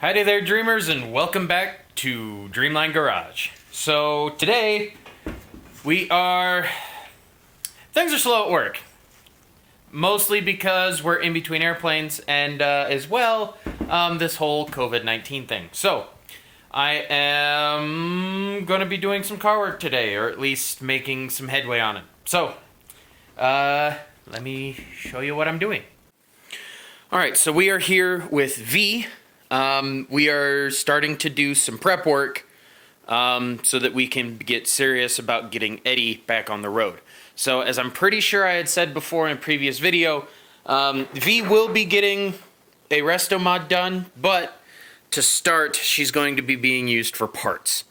Howdy there, dreamers, and welcome back to Dreamline Garage. So today things are slow at work, mostly because we're in between airplanes, and as well this whole COVID-19 thing. So I am going to be doing some car work today, or at least making some headway on it. So let me show you what I'm doing. All right, so we are here with VEE. We are starting to do some prep work so that we can get serious about getting Eddie back on the road. So as I'm pretty sure I had said before in a previous video, VEE will be getting a resto mod done, but to start, she's going to be being used for parts.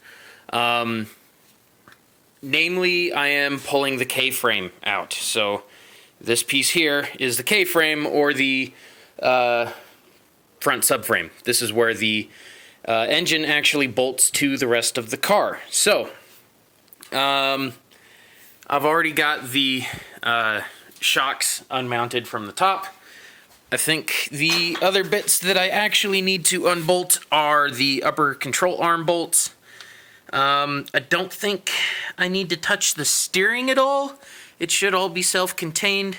Namely, I am pulling the K-frame out. So this piece here is the K-frame, or the front subframe. This is where the engine actually bolts to the rest of the car. So, I've already got the shocks unmounted from the top. I think the other bits that I actually need to unbolt are the upper control arm bolts. I don't think I need to touch the steering at all. It should all be self-contained,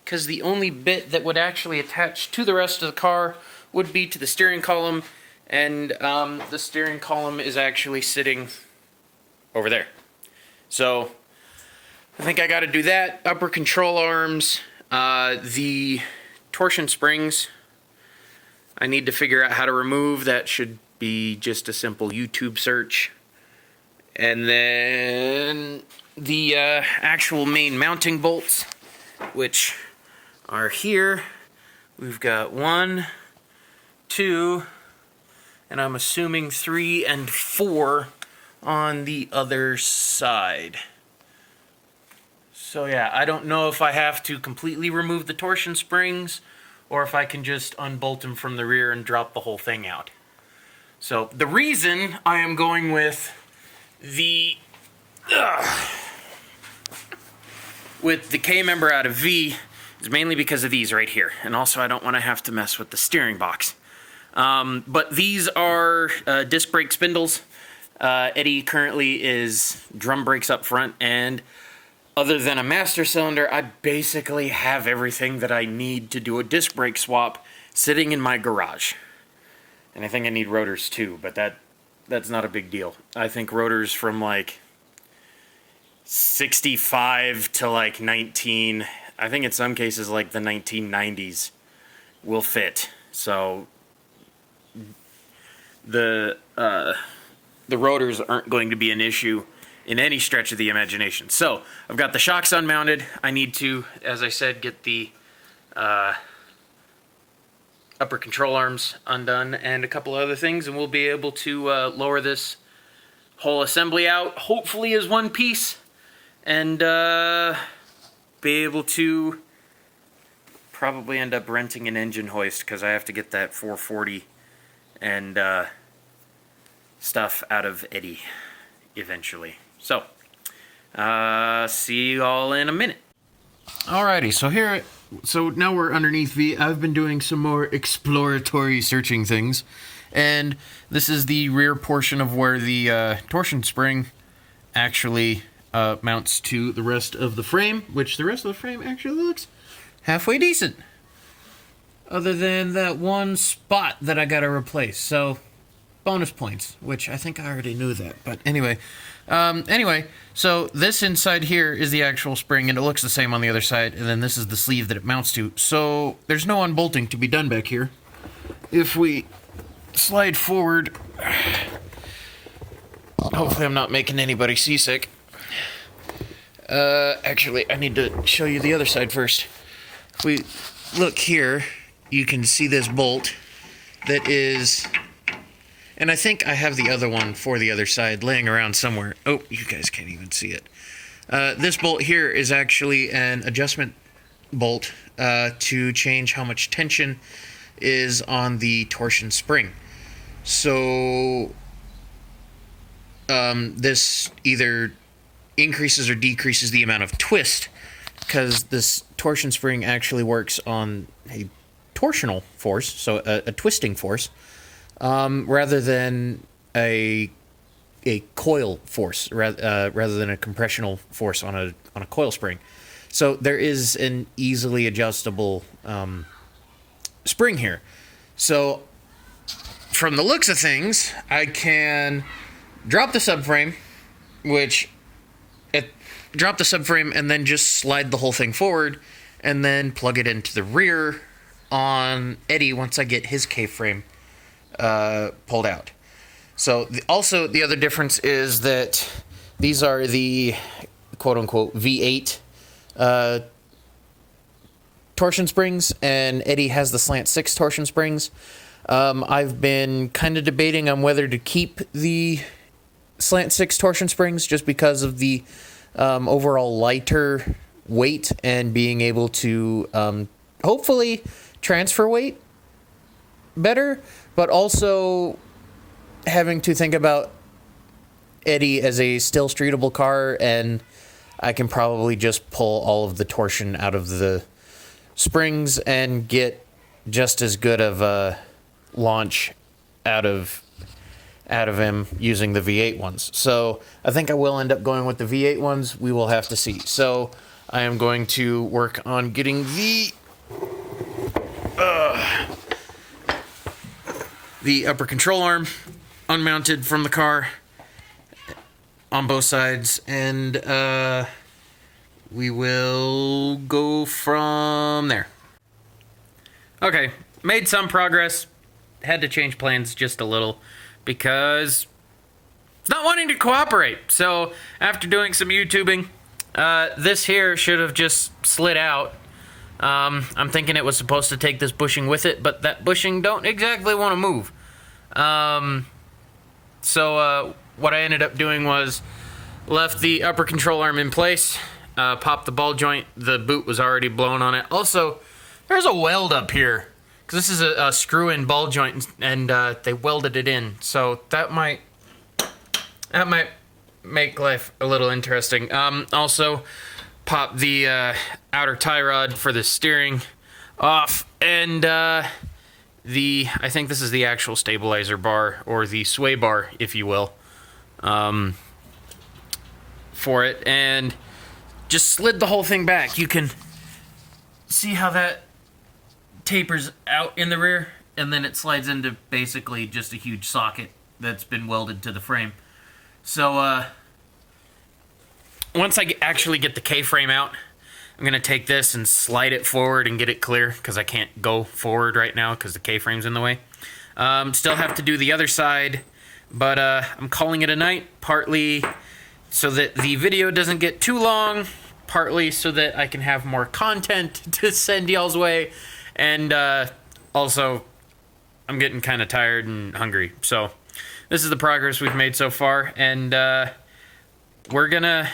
because the only bit that would actually attach to the rest of the car would be to the steering column, and the steering column is actually sitting over there. So I think I got to do that. Upper control arms, the torsion springs, I need to figure out how to remove. That should be just a simple YouTube search. And then the actual main mounting bolts, which are here. We've got 1, 2, and I'm assuming 3 and 4 on the other side. So yeah, I don't know if I have to completely remove the torsion springs or if I can just unbolt them from the rear and drop the whole thing out. So the reason I am going with the K member out of VEE is mainly because of these right here, and also I don't want to have to mess with the steering box. But these are disc brake spindles. Eddie currently is drum brakes up front, and other than a master cylinder, I basically have everything that I need to do a disc brake swap sitting in my garage. And I think I need rotors too, but that's not a big deal. I think rotors from like 65 to like 19, I think in some cases like the 1990s will fit. So the rotors aren't going to be an issue in any stretch of the imagination. So I've got the shocks unmounted. I need to, as I said, get the upper control arms undone and a couple other things, and we'll be able to lower this whole assembly out, hopefully as one piece, and be able to probably end up renting an engine hoist, because I have to get that 440 and stuff out of Eddie eventually. So, see you all in a minute. Alrighty, so now we're underneath VEE. I've been doing some more exploratory searching things, and this is the rear portion of where the torsion spring actually mounts to the rest of the frame, which the rest of the frame actually looks halfway decent, other than that one spot that I gotta replace. So bonus points, which I think I already knew that, but anyway. So this inside here is the actual spring, and it looks the same on the other side, and then this is the sleeve that it mounts to. So there's no unbolting to be done back here. If we slide forward, hopefully I'm not making anybody seasick. Actually, I need to show you the other side first. If we look here, you can see this bolt that is... And I think I have the other one for the other side laying around somewhere. Oh, you guys can't even see it. This bolt here is actually an adjustment bolt to change how much tension is on the torsion spring. So this either increases or decreases the amount of twist, because this torsion spring actually works on a torsional force, so a twisting force. rather than a coil force, rather than a compressional force on a coil spring. So there is an easily adjustable spring here. So from the looks of things, I can drop the subframe, drop the subframe and then just slide the whole thing forward, and then plug it into the rear on Eddie once I get his K-frame pulled out. So also the other difference is that these are the quote-unquote V8 torsion springs, and Eddie has the slant 6 torsion springs. I've been kind of debating on whether to keep the slant 6 torsion springs just because of the overall lighter weight and being able to hopefully transfer weight better, but also having to think about Eddie as a still streetable car, and I can probably just pull all of the torsion out of the springs and get just as good of a launch out of him using the V8 ones. So I think I will end up going with the V8 ones. We will have to see. So I am going to work on getting the upper control arm unmounted from the car on both sides, and we will go from there. Okay, made some progress. Had to change plans just a little because it's not wanting to cooperate. So after doing some YouTubing, this here should have just slid out. I'm thinking it was supposed to take this bushing with it, but that bushing don't exactly want to move. So what I ended up doing was left the upper control arm in place, popped the ball joint. The boot was already blown on it. Also, there's a weld up here, because this is a screw-in ball joint, and they welded it in. So that might make life a little interesting. Also, pop the outer tie rod for the steering off, and I think this is the actual stabilizer bar, or the sway bar, if you will, for it, and just slid the whole thing back. You can see how that tapers out in the rear, and then it slides into basically just a huge socket that's been welded to the frame. So once I actually get the K-frame out, I'm going to take this and slide it forward and get it clear, because I can't go forward right now because the K-frame's in the way. Still have to do the other side, but I'm calling it a night, partly so that the video doesn't get too long, partly so that I can have more content to send y'all's way, and also I'm getting kind of tired and hungry. So this is the progress we've made so far, and I'm gonna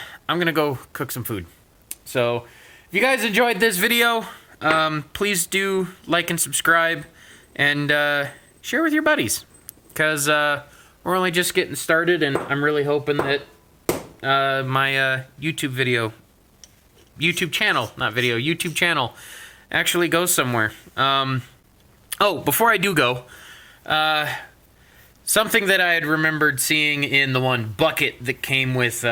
go cook some food. So if you guys enjoyed this video, please do like and subscribe, and share with your buddies, because we're only just getting started, and I'm really hoping that my YouTube channel actually goes somewhere. Oh, before I do go, something that I had remembered seeing in the one bucket that came with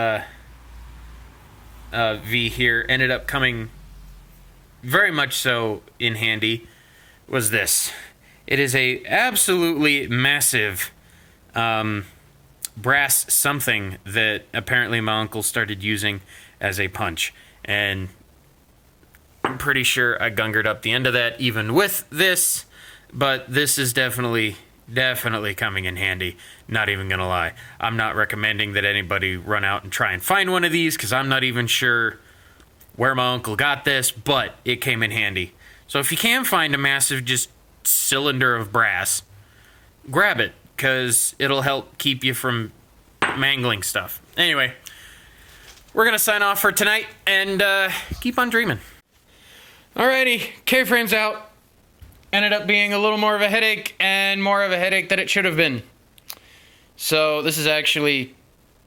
V here ended up coming very much so in handy was this. It is a absolutely massive brass something that apparently my uncle started using as a punch, and I'm pretty sure I gungered up the end of that even with this, but this is definitely coming in handy. Not even gonna lie. I'm not recommending that anybody run out and try and find one of these, because I'm not even sure where my uncle got this, but it came in handy. So if you can find a massive just cylinder of brass, grab it, because it'll help keep you from mangling stuff. Anyway, we're gonna sign off for tonight, and keep on dreaming. Alrighty, K-frame's out. Ended up being a little more of a headache, and more of a headache than it should have been. So this is actually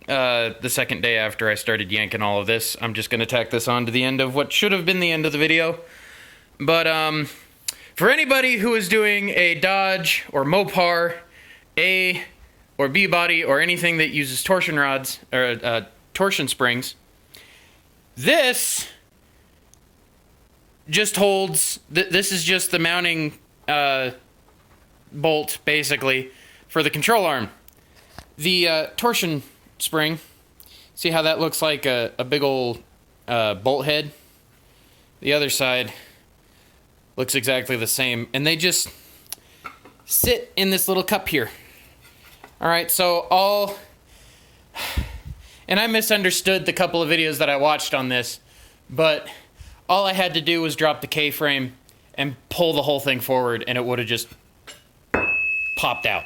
the second day after I started yanking all of this. I'm just going to tack this on to the end of what should have been the end of the video. But for anybody who is doing a Dodge or Mopar A or B body or anything that uses torsion rods or torsion springs. This just holds, this is just the mounting bolt, basically, for the control arm. The torsion spring, see how that looks like a big old bolt head? The other side looks exactly the same, and they just sit in this little cup here. Alright, so and I misunderstood the couple of videos that I watched on this, but all I had to do was drop the K-frame and pull the whole thing forward, and it would have just popped out.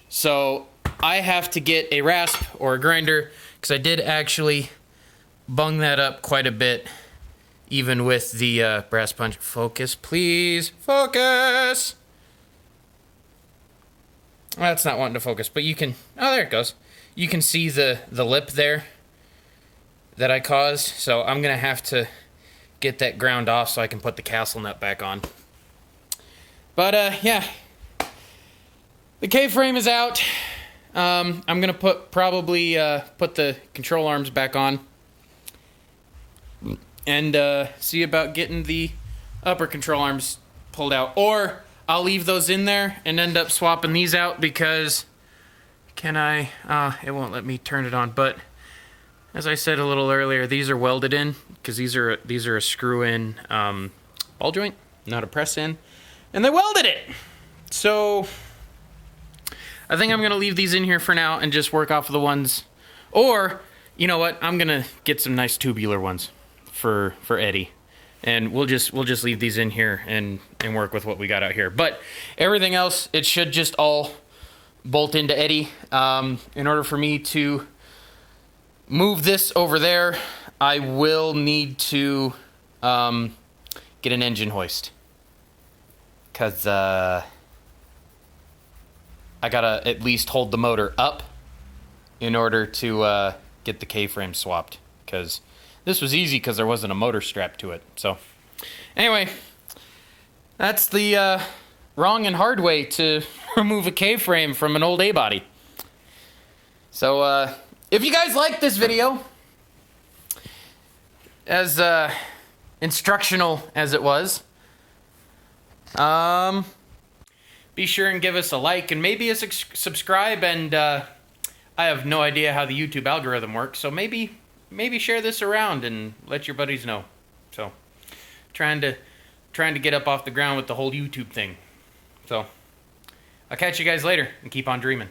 So I have to get a rasp or a grinder, because I did actually bung that up quite a bit, even with the brass punch. Focus, please. Focus! Well, that's not wanting to focus, but you can... Oh, there it goes. You can see the lip there that I caused, so I'm going to have to get that ground off so I can put the castle nut back on. But, yeah. The K-frame is out. I'm going to probably put the control arms back on. And see about getting the upper control arms pulled out. Or I'll leave those in there and end up swapping these out because... Can I? It won't let me turn it on. But as I said a little earlier, these are welded in because these are a screw-in ball joint, not a press-in, and they welded it. So I think I'm gonna leave these in here for now and just work off of the ones. Or you know what? I'm gonna get some nice tubular ones for Eddie, and we'll just leave these in here and work with what we got out here. But everything else, it should just all bolt into Eddie. In order for me to move this over there, I will need to get an engine hoist, because I gotta at least hold the motor up in order to get the K-frame swapped, because this was easy because there wasn't a motor strap to it. So anyway, that's the wrong and hard way to remove a K-frame from an old A-body. So, if you guys liked this video, as instructional as it was, be sure and give us a like and maybe a subscribe. And I have no idea how the YouTube algorithm works, so maybe share this around and let your buddies know. So, trying to get up off the ground with the whole YouTube thing. So, I'll catch you guys later and keep on dreaming.